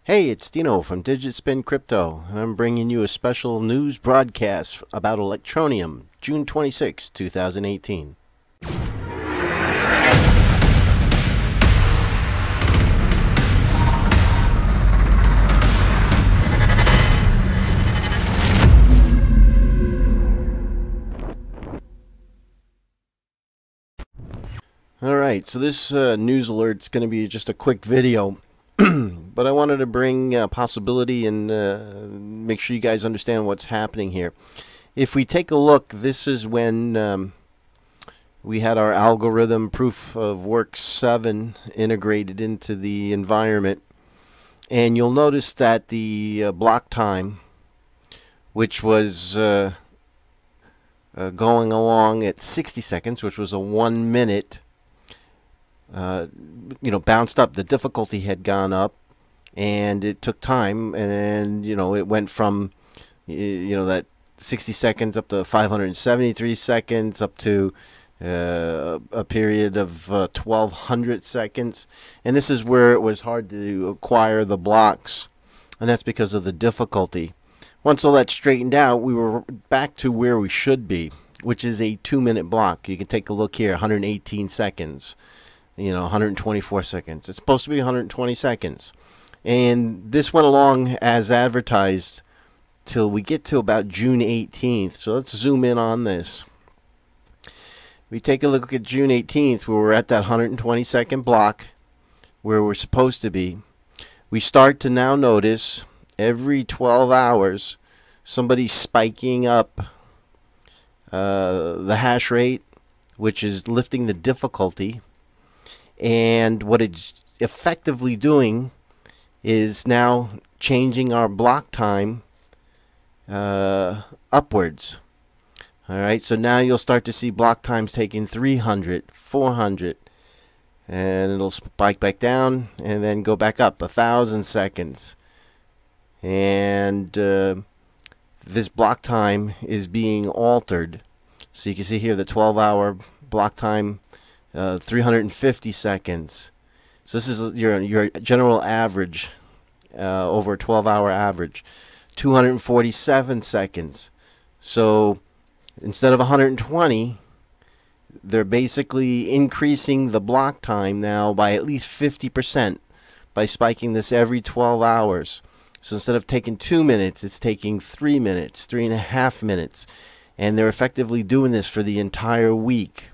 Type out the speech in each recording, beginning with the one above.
Hey, it's Dino from Digitspin Crypto, and I'm bringing you a special news broadcast about Electroneum, June 26, 2018. Alright, so this news alert is going to be just a quick video, but I wanted to bring possibility and make sure you guys understand what's happening here. If we take a look, this is when we had our algorithm proof of work 7 integrated into the environment, and you'll notice that the block time, which was going along at 60 seconds, which was a 1 minute, bounced up. The difficulty had gone up, and it took time, and it went from that 60 seconds up to 573 seconds, up to a period of 1200 seconds. And this is where it was hard to acquire the blocks, and that's because of the difficulty. Once all that straightened out, we were back to where we should be, which is a 2-minute block. You can take a look here, 118 seconds. 124 seconds. It's supposed to be 120 seconds. And this went along as advertised till we get to about June 18th. So let's zoom in on this. We take a look at June 18th, where we're at that 120 second block where we're supposed to be. We start to now notice every 12 hours somebody's spiking up the hash rate, which is lifting the difficulty. And what it's effectively doing is now changing our block time upwards. Alright, so now you'll start to see block times taking 300, 400, and it'll spike back down and then go back up 1,000 seconds. And this block time is being altered. So you can see here the 12-hour block time, 350 seconds. So this is your general average over a 12-hour average. 247 seconds. So instead of 120, they're basically increasing the block time now by at least 50% by spiking this every 12 hours. So instead of taking 2 minutes, it's taking 3 minutes, 3.5 minutes. And they're effectively doing this for the entire week.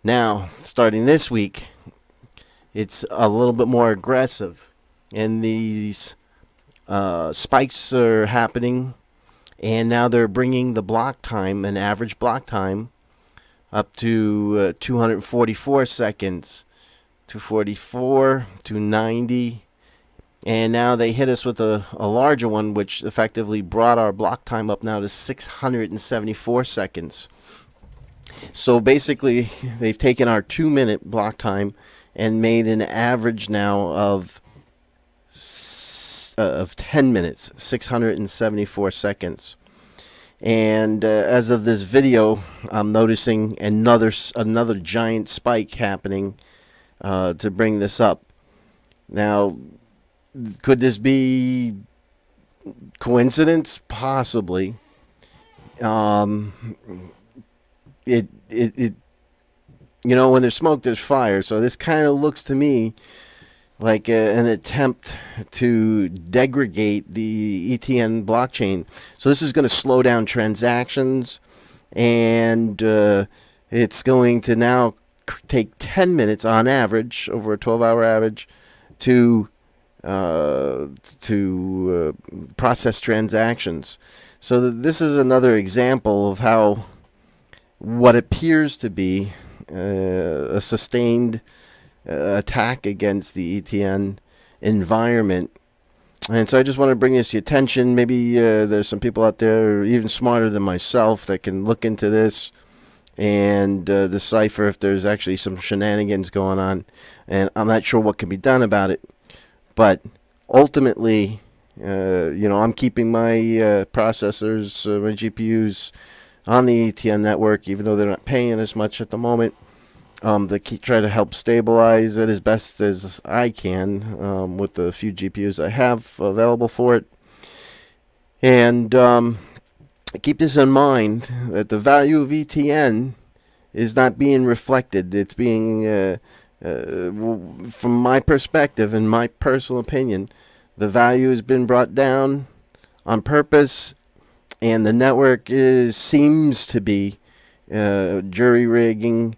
Now, starting this week, it's a little bit more aggressive, and these spikes are happening, and now they're bringing the block time, an average block time, up to 244 seconds, 244, 290, and now they hit us with a larger one, which effectively brought our block time up now to 674 seconds. So basically, they've taken our 2-minute block time and made an average now of 10 minutes, 674 seconds. And as of this video, I'm noticing another giant spike happening to bring this up. Now, could this be coincidence? Possibly. When there's smoke, there's fire. So this kind of looks to me like an attempt to degrade the ETN blockchain. So this is going to slow down transactions, and it's going to now take 10 minutes on average, over a 12-hour average, to process transactions. So this is another example of how what appears to be a sustained attack against the ETN environment. And so I just want to bring this to your attention. Maybe there's some people out there even smarter than myself that can look into this and decipher if there's actually some shenanigans going on. And I'm not sure what can be done about it. But ultimately, I'm keeping my processors, my GPUs, on the ETN network, even though they're not paying as much at the moment. try to help stabilize it as best as I can with the few GPUs I have available for it. And keep this in mind, that the value of ETN is not being reflected. It's being, from my perspective and my personal opinion, the value has been brought down on purpose, and the network seems to be jury-rigging,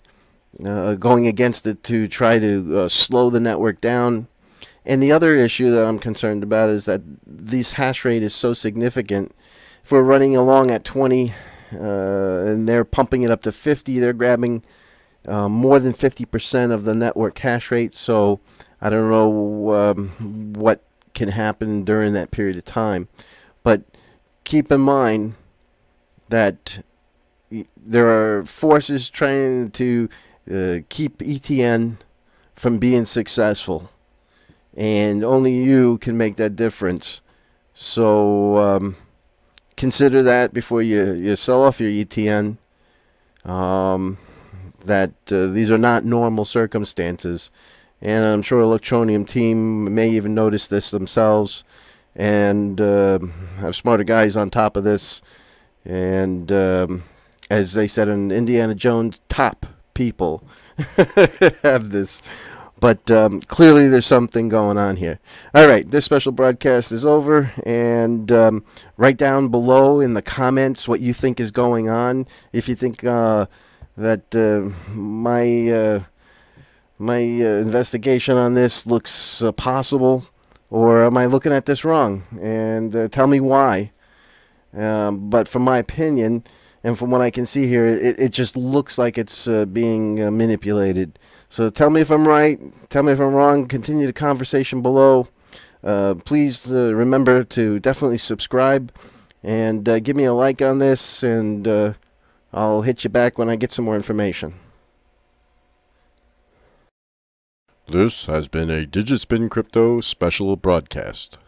going against it to try to slow the network down. And the other issue that I'm concerned about is that this hash rate is so significant. If we're running along at 20 and they're pumping it up to 50, they're grabbing more than 50% of the network hash rate. So I don't know what can happen during that period of time. But keep in mind that there are forces trying to keep ETN from being successful, and only you can make that difference. So consider that before you sell off your ETN, that these are not normal circumstances, and I'm sure Electroneum team may even notice this themselves and have smarter guys on top of this. And as they said in Indiana Jones, top people have this. But clearly there's something going on here. All right, this special broadcast is over. And write down below in the comments what you think is going on. If you think that my investigation on this looks possible, or am I looking at this wrong? And tell me why. But from my opinion, and from what I can see here, it just looks like it's being manipulated. So tell me if I'm right, tell me if I'm wrong, continue the conversation below. Please remember to definitely subscribe, and give me a like on this, and I'll hit you back when I get some more information. This has been a DigitSpin Crypto special broadcast.